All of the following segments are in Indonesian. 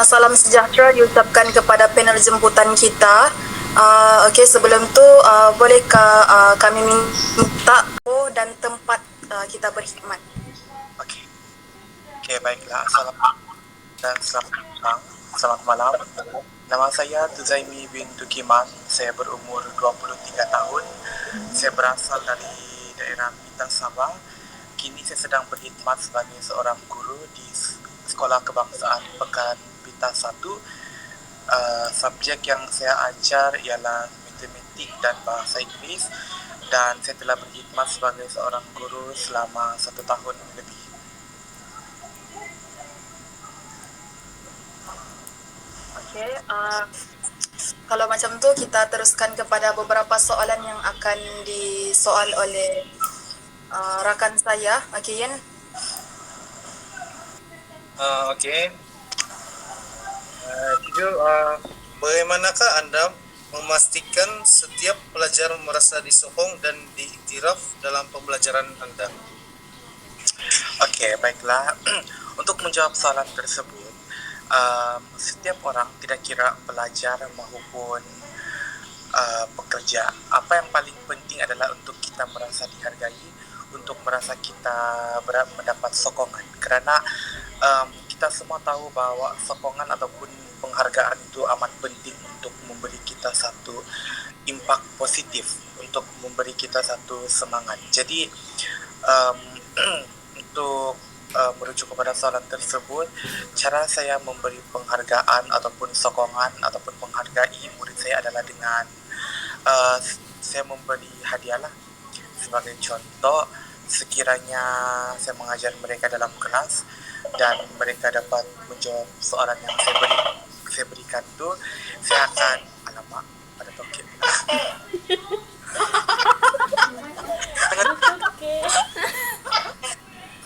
Salam sejahtera diucapkan kepada panel jemputan kita. Okey, sebelum tu bolehkah kami minta dan tempat kita berkhidmat? Okey. Okey, baiklah. Assalamualaikum dan selamat petang. Selamat malam. Nama saya Tuzaimi bin Tukiman. Saya berumur 23 tahun. Saya berasal dari daerah Pinang Sabah. Kini saya sedang berkhidmat sebagai seorang guru di Sekolah Kebangsaan Pekan Pinang 1. Subjek yang saya ajar ialah matematik dan bahasa Inggeris, dan saya telah berkhidmat sebagai seorang guru selama 1 tahun lebih. Okey, kalau macam tu kita teruskan kepada beberapa soalan yang akan disoal oleh rakan saya. Okey, Yan. Okey. Cikgu, bagaimanakah Anda memastikan setiap pelajar merasa disokong dan diiktiraf dalam pembelajaran Anda? Okey, baiklah. Untuk menjawab soalan tersebut, setiap orang, tidak kira pelajar maupun pekerja, apa yang paling penting adalah untuk kita merasa dihargai, untuk merasa kita mendapat sokongan. Kerana kita semua tahu bahawa sokongan ataupun penghargaan itu amat penting untuk memberi kita satu impak positif, untuk memberi kita satu semangat. Jadi untuk merujuk kepada soalan tersebut, cara saya memberi penghargaan ataupun sokongan ataupun menghargai murid saya adalah dengan saya memberi hadiah lah. Sebagai contoh, sekiranya saya mengajar mereka dalam kelas dan mereka dapat menjawab soalan yang saya berikan tu, saya akan alamak pada tokek.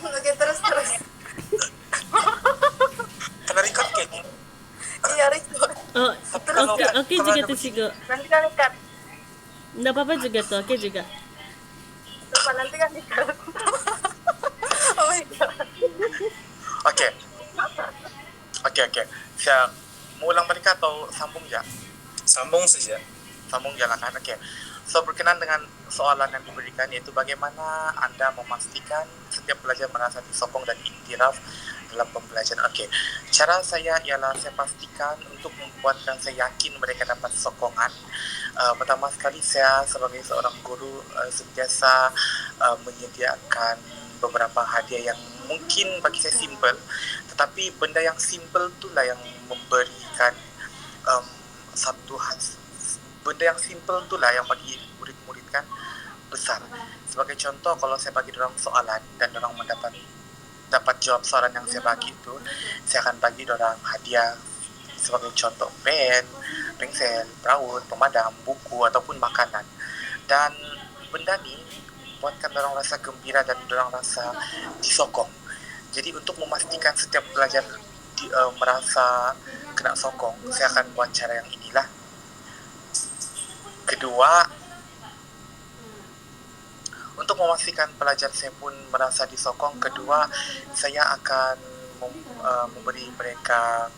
Okey, terus. Kena record ke? Iya, record. Oh, okey juga tu cikgu. Nanti kan record. Enggak apa-apa juga tu, okey juga. Lepas nanti kan record. Oh my god. Okey. Okey. Saya mau ulang balik atau sambung je? Sambung saja. Sambung je lah kan. Okey. So, berkenaan dengan soalan yang diberikan, iaitu bagaimana anda memastikan setiap pelajar merasa disokong dan iktiraf dalam pembelajaran. Okey. Cara saya ialah saya pastikan untuk membuatkan saya yakin mereka dapat sokongan. Pertama sekali, saya sebagai seorang guru sentiasa menyediakan beberapa hadiah yang mungkin bagi saya simple, tetapi benda yang simple itulah yang memberikan satu hasil. Benda yang simple itulah yang bagi murid-murid kan besar. Sebagai contoh, kalau saya bagi dorang soalan dan dorang dapat jawab soalan yang saya bagi itu, saya akan bagi dorang hadiah. Sebagai contoh, pen, pensel, peraut, pemadam, buku ataupun makanan. Dan benda ni buatkan dorang rasa gembira dan dorang rasa disokong. Jadi untuk memastikan setiap pelajar merasa kena sokong, saya akan buat cara yang inilah. Kedua, untuk memastikan pelajar saya pun merasa disokong, kedua, saya akan memberi mereka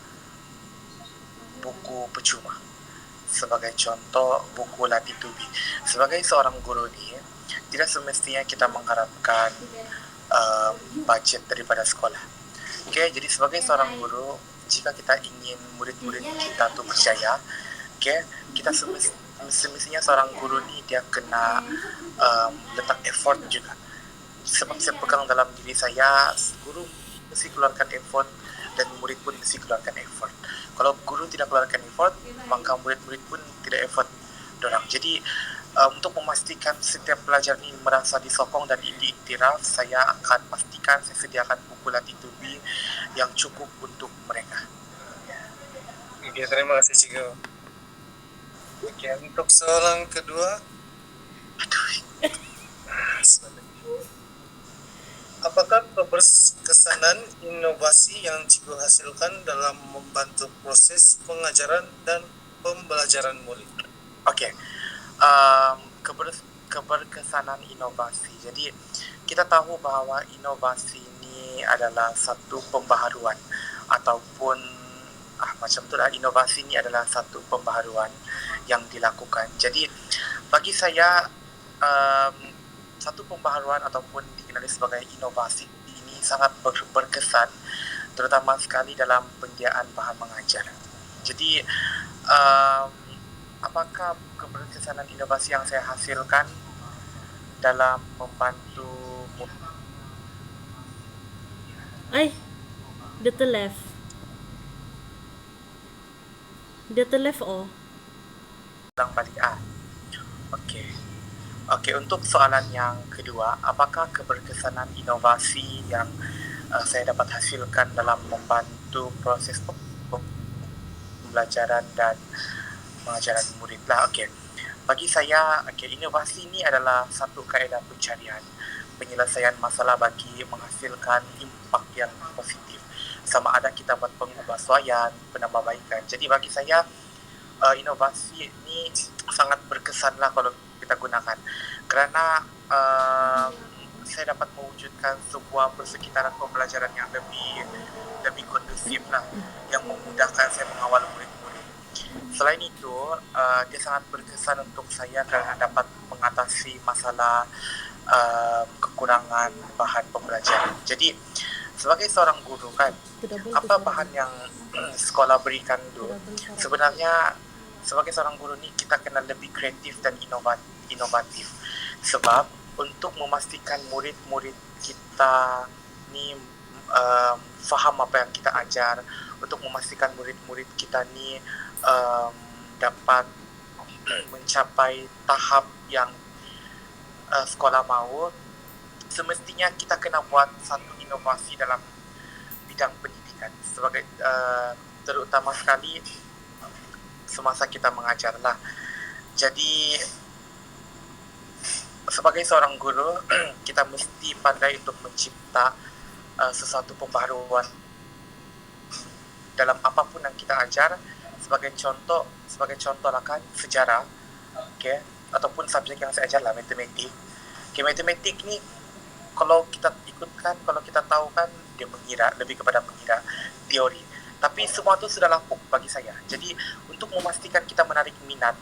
buku percuma. Sebagai contoh, buku Latih Tubi. Sebagai seorang guru ni, tidak semestinya kita mengharapkan bajet daripada sekolah. Okay, jadi sebagai seorang guru, jika kita ingin murid-murid kita tu berjaya, okay, kita semestinya seorang guru ni dia kena letak effort juga. Sebab saya pegang dalam diri saya, guru mesti keluarkan effort dan murid pun mesti keluarkan effort. Kalau guru tidak keluarkan effort, maka murid-murid pun tidak effort dorang. Jadi untuk memastikan setiap pelajar ni merasa disokong dan diiktiraf, saya akan pastikan saya sediakan buku Latih Tubi yang cukup untuk mereka. Okey, terima kasih cikgu. Okey, untuk soalan kedua, apakah keberkesanan inovasi yang cikgu hasilkan dalam membantu proses pengajaran dan pembelajaran murid? Okey, keberkesanan inovasi. Jadi kita tahu bahawa inovasi ini adalah satu pembaharuan ataupun macam tu lah, inovasi ni adalah satu pembaharuan yang dilakukan. Jadi bagi saya satu pembaharuan ataupun dikenali sebagai inovasi ini sangat berkesan, terutama sekali dalam penyediaan bahan mengajar. Jadi apakah keberkesanan inovasi yang saya hasilkan dalam membantu Ay, dia terleft. Dia terleft oh. ulang balik Okey, untuk soalan yang kedua, apakah keberkesanan inovasi yang saya dapat hasilkan dalam membantu proses pembelajaran dan pengajaran murid lah. Okey. Bagi saya, inovasi ini adalah satu kaedah pencarian penyelesaian masalah bagi menghasilkan impak yang positif. Sama ada kita buat pengubahsuaian, penambahbaikan. Jadi bagi saya, inovasi ini sangat berkesan lah kalau kita gunakan. Kerana saya dapat mewujudkan sebuah persekitaran pembelajaran yang lebih kondusif lah, yang memudahkan saya mengawal murid-murid. Selain itu, dia sangat berkesan untuk saya kerana dapat mengatasi masalah kekurangan bahan pembelajaran. Jadi sebagai seorang guru kan, apa bahan yang sekolah berikan tu, sebenarnya sebagai seorang guru ni kita kena lebih kreatif dan inovatif. Sebab untuk memastikan murid-murid kita ni faham apa yang kita ajar, untuk memastikan murid-murid kita ni dapat mencapai tahap yang sekolah mahu, semestinya kita kena buat satu inovasi dalam bidang pendidikan. Sebagai terutama sekali semasa kita mengajar lah. Jadi sebagai seorang guru kita mesti pandai untuk mencipta sesuatu pembaharuan dalam apapun yang kita ajar. Sebagai contoh lah kan, sejarah, ataupun subjek yang saya ajar lah, matematik. Matematik ni kalau kita ikutkan, kalau kita tahu kan, dia mengira, lebih kepada mengira teori. Tapi semua tu sudah lapuk bagi saya. Jadi untuk memastikan kita menarik minat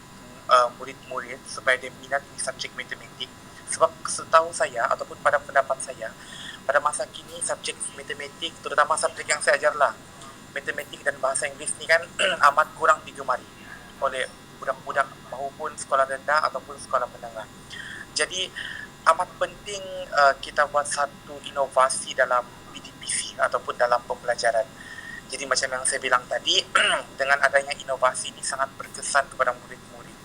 murid-murid supaya dia minat di subjek matematik, sebab setahu saya ataupun pada pendapat saya, pada masa kini subjek matematik, terutama subjek yang saya ajar lah, matematik dan bahasa Inggeris ni kan amat kurang digemari oleh budak-budak maupun sekolah rendah ataupun sekolah menengah. Jadi amat penting kita buat satu inovasi dalam PDPC ataupun dalam pembelajaran. Jadi macam yang saya bilang tadi, dengan adanya inovasi ini sangat berkesan kepada murid-murid.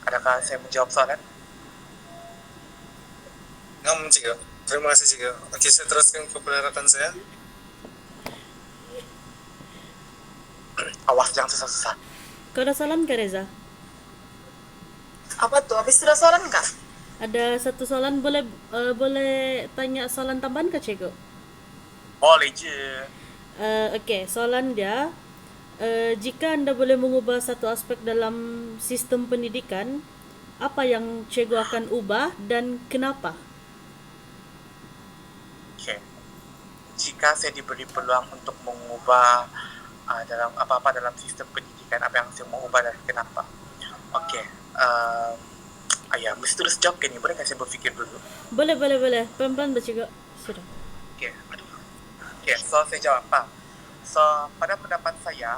Adakah saya menjawab soalan? Ngam, Cikgu. Terima kasih, Cikgu. Okey, saya teruskan kepada rakan saya. Awas jangan susah-susah. Kau ada soalan ke Reza? Apa tu? Habis sudah soalan kah? Ada satu soalan, boleh tanya soalan tambahan ke cikgu? Boleh je. Okey, soalan dia, jika anda boleh mengubah satu aspek dalam sistem pendidikan, apa yang cikgu akan ubah dan kenapa? Okey. Jika saya diberi peluang untuk mengubah dalam apa-apa dalam sistem pendidikan, apa yang saya mau ubah dan kenapa? Okey. Ayah, mesti terus jawab ke ni? Boleh kan saya berfikir dulu? Boleh. Pelan-pelan bercakap. Sudah. Okey, so saya jawab apa? So, pada pendapat saya,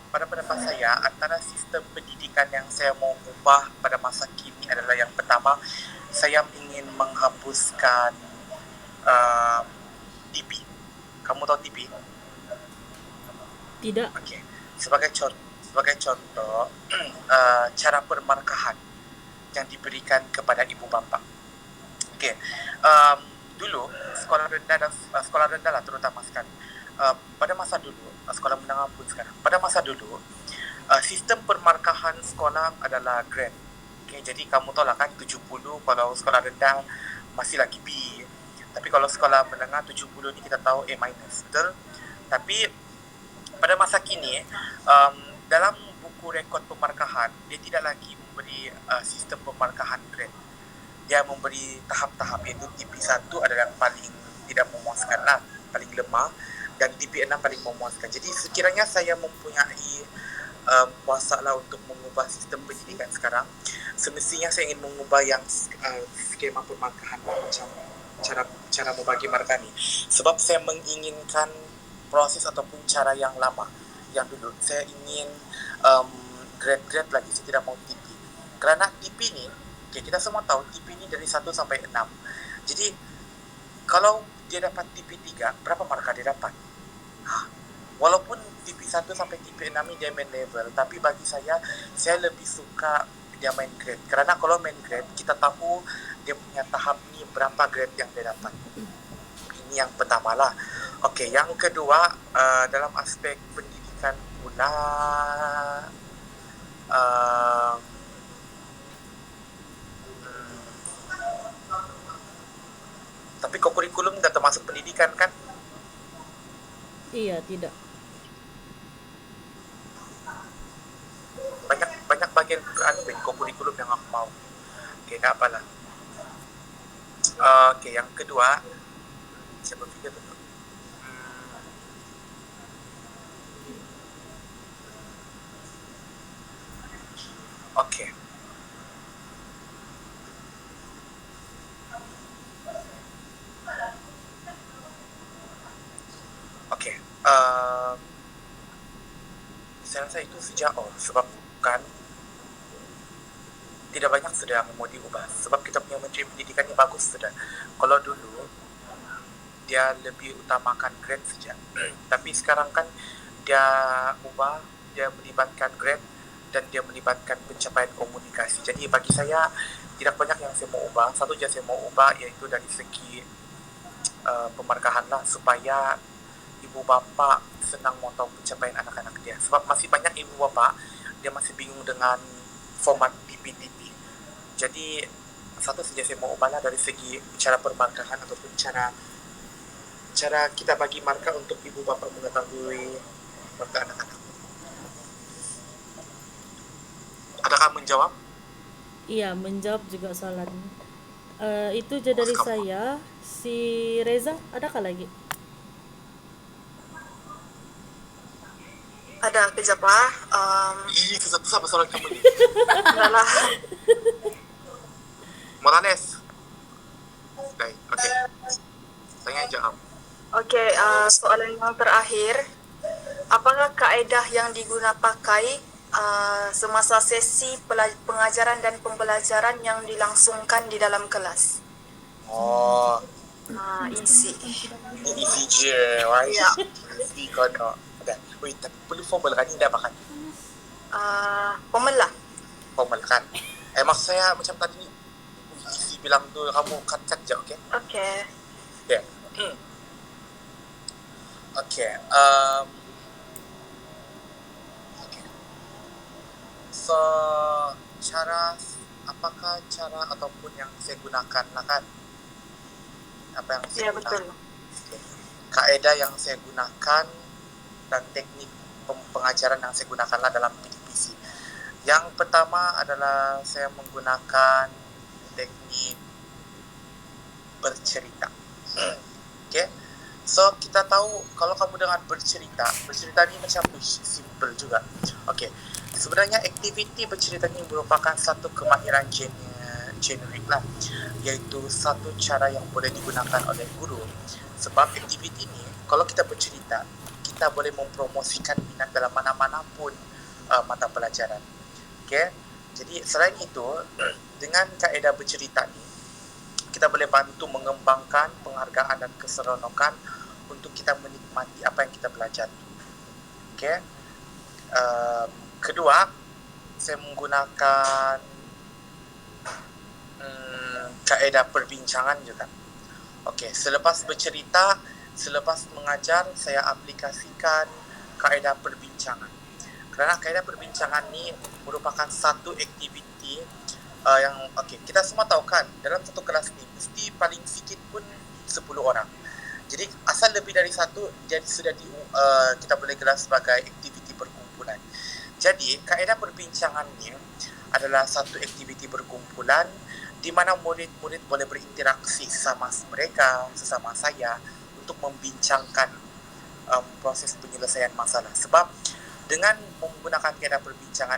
pada pendapat saya, antara sistem pendidikan yang saya mau ubah pada masa kini adalah yang pertama, saya ingin menghapuskan TP. Kamu tahu TP? Tidak. Okey. Sebagai contoh, cara permarkahan yang diberikan kepada ibu bapa. Okey. Dulu sekolah rendah lah terutama sekali. Pada masa dulu, sekolah menengah pun sekarang. Pada masa dulu, sistem permarkahan sekolah adalah grade. Okey, jadi kamu tahu lah kan 70 kalau sekolah rendah masih lagi B. Tapi kalau sekolah menengah 70 ni kita tahu A-, betul? Tapi pada masa kini, dalam buku rekod pemarkahan, dia tidak lagi memberi sistem pemarkahan grade. Dia memberi tahap-tahap, iaitu TP1 adalah yang paling tidak memuaskan lah, paling lemah. dan TP6 paling memuaskan. Jadi sekiranya saya mempunyai kuasa lah untuk mengubah sistem pendidikan sekarang, semestinya saya ingin mengubah yang skema pemarkahan macam cara membagi markah ni. Sebab saya menginginkan proses ataupun cara yang lama, yang dulu. Saya ingin grade-grade lagi, saya tidak mau TP. Kerana TP ni, okay, kita semua tahu TP ni dari 1 sampai 6. Jadi kalau dia dapat TP 3, berapa markah dia dapat? Walaupun TP 1 sampai TP 6 ni dia main level, tapi bagi saya lebih suka dia main grade. Kerana kalau main grade, kita tahu dia punya tahap ni berapa grade yang dia dapat. Ini yang pertama lah. Okey, yang kedua, dalam aspek pendidikan pula, tapi kurikulum dah termasuk pendidikan kan? Iya, tidak. Banyak bagian kurikulum yang aku mau. Okey, tak apalah. Okey, yang kedua, saya berfikir dulu. Okey. Okey. Saya rasa itu sejak sebab kan tidak banyak sudah yang mau diubah. Sebab kita punya Menteri Pendidikan ni bagus sudah. Kalau dulu dia lebih utamakan grade saja. Tapi sekarang kan dia ubah, dia melibatkan grade dan dia melibatkan pencapaian komunikasi. Jadi bagi saya tidak banyak yang saya mau ubah. Satu je saya mau ubah iaitu dari segi pemarkahan lah, supaya ibu bapa senang mau tahu pencapaian anak-anak dia. Sebab masih banyak ibu bapa dia masih bingung dengan format PPTP. Jadi satu saja saya mau ubah lah dari segi cara permarkahan ataupun cara kita bagi markah untuk ibu bapa mengetahui markah anak-anak. Adakah menjawab? Iya, menjawab juga soalan. Itu je dari saya. Si Reza, adakah lagi? Ada kejap lah. Kejap apa soalan kamu ni? Dah lah. Morales. Baik, okey. Saya jawab. Okey, soalan yang terakhir. Apakah kaedah yang digunakan pakai semasa sesi pengajaran dan pembelajaran yang dilangsungkan di dalam kelas? Oh, Easy. ini easy je, right? Ya. Easy kau nak. Okay. Wait, tapi perlu formal kan? Ini dah makan. Formal lah. Formal kan? Maksud saya macam tadi ni, easy bilang tu, kamu cut je, okay? Okey. Okay. Okay. Okay. So, apakah cara ataupun yang saya gunakan lah kan? Apa yang saya Ya, gunakan? betul. Okay. Kaedah yang saya gunakan dan teknik pengajaran yang saya gunakanlah dalam PDPC. Yang pertama adalah saya menggunakan teknik bercerita. Okay. So, kita tahu kalau kamu dengan bercerita ni macam simple juga. Okay. Sebenarnya aktiviti bercerita ni merupakan satu kemahiran generik lah. Iaitu satu cara yang boleh digunakan oleh guru. Sebab aktiviti ni, kalau kita bercerita, kita boleh mempromosikan minat dalam mana-mana pun mata pelajaran. Okay? Jadi selain itu, dengan kaedah bercerita ni, kita boleh bantu mengembangkan penghargaan dan keseronokan untuk kita menikmati apa yang kita belajar. Okay? Kedua, saya menggunakan kaedah perbincangan juga. Okay, selepas bercerita, selepas mengajar, saya aplikasikan kaedah perbincangan. Kerana kaedah perbincangan ni merupakan satu aktiviti yang kita semua tahu kan, dalam satu kelas ni mesti paling sikit pun 10 orang. Jadi asal lebih dari satu, jadi sudah kita boleh gelar sebagai aktiviti berkumpulan. Jadi kaedah perbincangan ni adalah satu aktiviti berkumpulan di mana murid-murid boleh berinteraksi sama mereka, sesama saya, untuk membincangkan proses penyelesaian masalah. Sebab dengan menggunakan tiada perbincangan,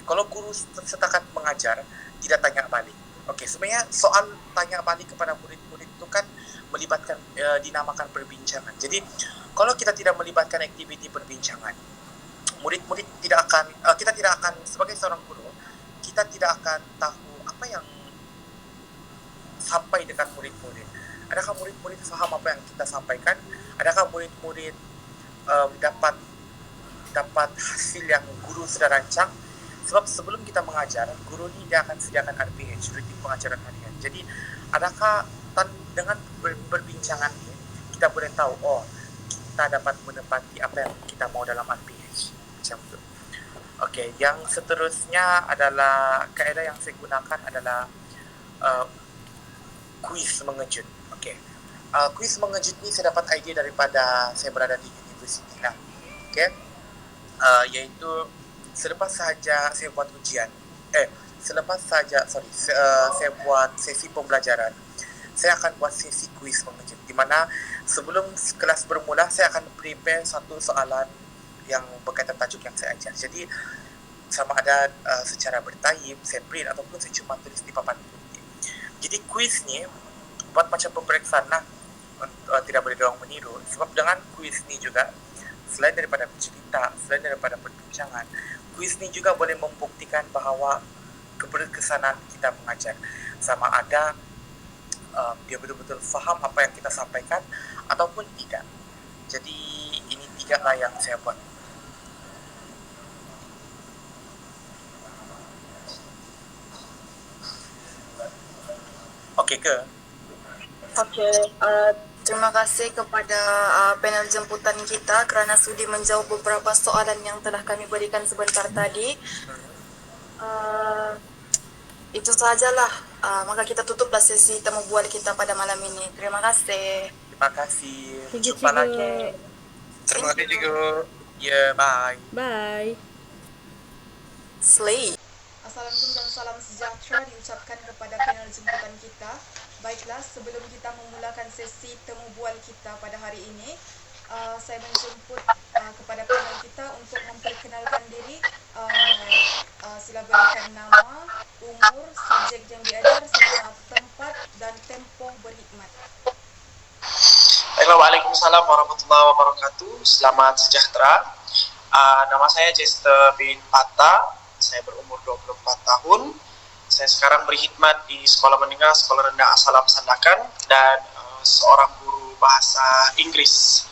kalau guru setakat mengajar, tidak tanya balik. Sebenarnya soal tanya balik kepada murid-murid itu kan melibatkan dinamakan perbincangan. Jadi kalau kita tidak melibatkan aktiviti perbincangan, murid-murid tidak akan kita tidak akan sebagai seorang guru, kita tidak akan tahu apa yang sampai dekat murid-murid. Adakah murid-murid faham apa yang kita sampaikan? Adakah murid-murid dapat hasil yang guru sudah rancang? Sebab sebelum kita mengajar, guru ni dia akan sediakan RPH, rutin pengajaran harian. Jadi adakah dengan berbincangan ini kita boleh tahu kita dapat menepati apa yang kita mau dalam RPH macam itu. Yang seterusnya adalah kaedah yang saya gunakan adalah kuis mengejut. Kuis mengejut ni saya dapat idea daripada saya berada di universiti lah. Iaitu selepas sahaja saya buat ujian, saya buat sesi pembelajaran, saya akan buat sesi kuis mengejut, di mana sebelum kelas bermula saya akan prepare satu soalan yang berkaitan tajuk yang saya ajar. Jadi sama ada secara bertayib saya print ataupun saya cuma tulis di papan putih. Jadi kuis ni buat macam pemeriksaan lah, tidak boleh diorang meniru. Sebab dengan kuis ni juga, selain daripada bercerita, selain daripada perbincangan, kuis ni juga boleh membuktikan bahawa keberkesanan kita mengajar. Sama ada dia betul-betul faham apa yang kita sampaikan ataupun tidak. Jadi ini 3 lah yang saya buat. Okey ke? Terima kasih kepada panel jemputan kita kerana sudi menjawab beberapa soalan yang telah kami berikan sebentar tadi. Itu sahajalah. Maka kita tutuplah sesi temu bual kita pada malam ini. Terima kasih. Terima kasih. Thank you, Jumpa cikgu. lagi. Terima kasih juga. Ya, bye. Bye. Slay. Assalamualaikum dan salam sejahtera diucapkan kepada panel jemputan kita. Baiklah, sebelum kita memulakan sesi temu bual kita pada hari ini, saya menjemput kepada panel kita untuk memperkenalkan diri. Sila berikan nama, umur, subjek yang diajar, serta tempat dan tempoh berkhidmat. Baiklah, Waalaikumsalam warahmatullahi wabarakatuh. Selamat sejahtera. Nama saya Jester bin Pata. Saya berumur 24 tahun. Saya sekarang berkhidmat di Sekolah Menengah Sekolah Rendah As-Salam Sandakan dan seorang guru bahasa Inggris.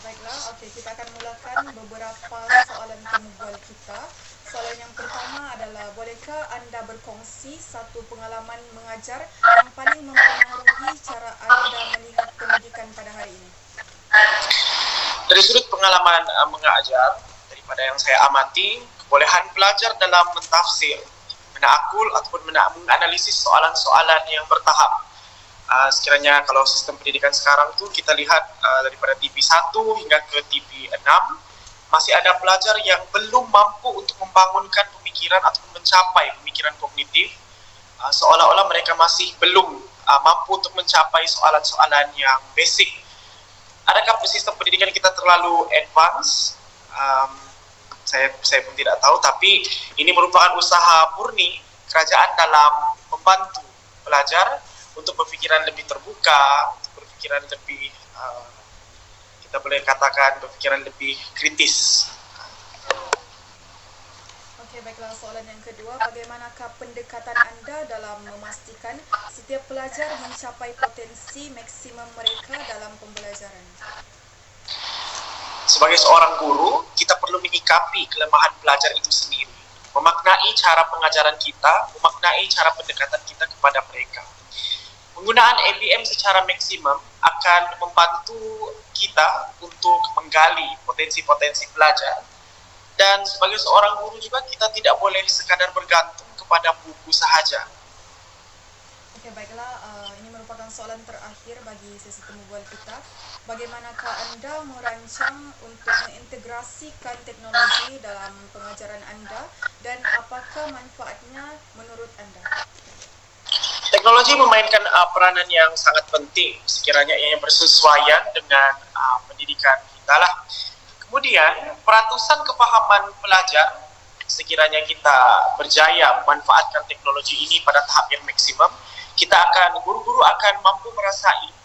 Baiklah, kita akan mulakan beberapa soalan temu bual kita. Soalan yang pertama adalah, bolehkah anda berkongsi satu pengalaman mengajar yang paling mempengaruhi cara anda melihat pendidikan pada hari ini? Dari sudut pengalaman mengajar, daripada yang saya amati, kebolehan pelajar dalam mentafsir, menakul ataupun menganalisis soalan-soalan yang bertahap. Sekiranya kalau sistem pendidikan sekarang tu kita lihat daripada TV 1 hingga ke TV 6, masih ada pelajar yang belum mampu untuk membangunkan pemikiran ataupun mencapai pemikiran kognitif, seolah-olah mereka masih belum mampu untuk mencapai soalan-soalan yang basic. Adakah sistem pendidikan kita terlalu advance? Saya pun tidak tahu, tapi ini merupakan usaha murni kerajaan dalam membantu pelajar untuk berfikiran lebih terbuka, berfikiran lebih kita boleh katakan berfikiran lebih kritis. Baiklah, soalan yang kedua, bagaimanakah pendekatan anda dalam memastikan setiap pelajar mencapai potensi maksimum mereka dalam pembelajaran? Sebagai seorang guru, kita perlu menyikapi kelemahan pelajar itu sendiri, memaknai cara pengajaran kita, memaknai cara pendekatan kita kepada mereka. Penggunaan ABM secara maksimum akan membantu kita untuk menggali potensi-potensi pelajar, dan sebagai seorang guru juga kita tidak boleh sekadar bergantung kepada buku sahaja. Baiklah, ini merupakan soalan terakhir bagi sesi temu bual kita. Bagaimanakah anda merancang untuk mengintegrasikan teknologi dalam pengajaran anda dan apakah manfaatnya menurut anda? Teknologi memainkan peranan yang sangat penting sekiranya yang bersesuaian dengan pendidikan kita lah. Kemudian peratusan kefahaman pelajar sekiranya kita berjaya memanfaatkan teknologi ini pada tahap yang maksimum, guru-guru akan mampu merasai,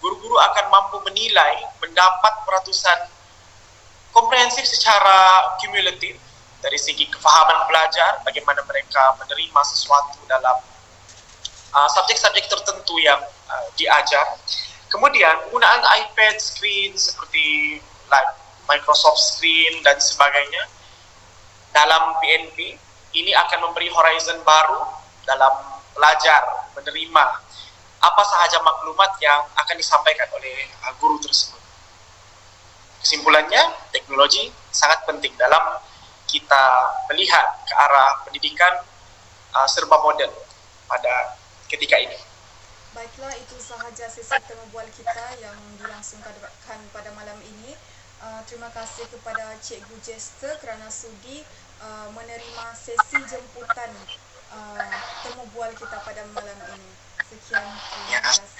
guru-guru akan mampu menilai, mendapat peratusan komprehensif secara kumulatif dari segi kefahaman pelajar, bagaimana mereka menerima sesuatu dalam subjek-subjek tertentu yang diajar. Kemudian penggunaan iPad screen seperti Microsoft Screen dan sebagainya dalam PNP ini akan memberi horizon baru dalam pelajar menerima apa sahaja maklumat yang akan disampaikan oleh guru tersebut. Kesimpulannya, teknologi sangat penting dalam kita melihat ke arah pendidikan serba moden pada ketika ini. Baiklah, itu sahaja sesi temu bual kita yang dilangsungkan pada malam ini. Terima kasih kepada Cikgu Jester kerana sudi menerima sesi jemputan temu bual kita pada malam ini. Sekian, terima kasih.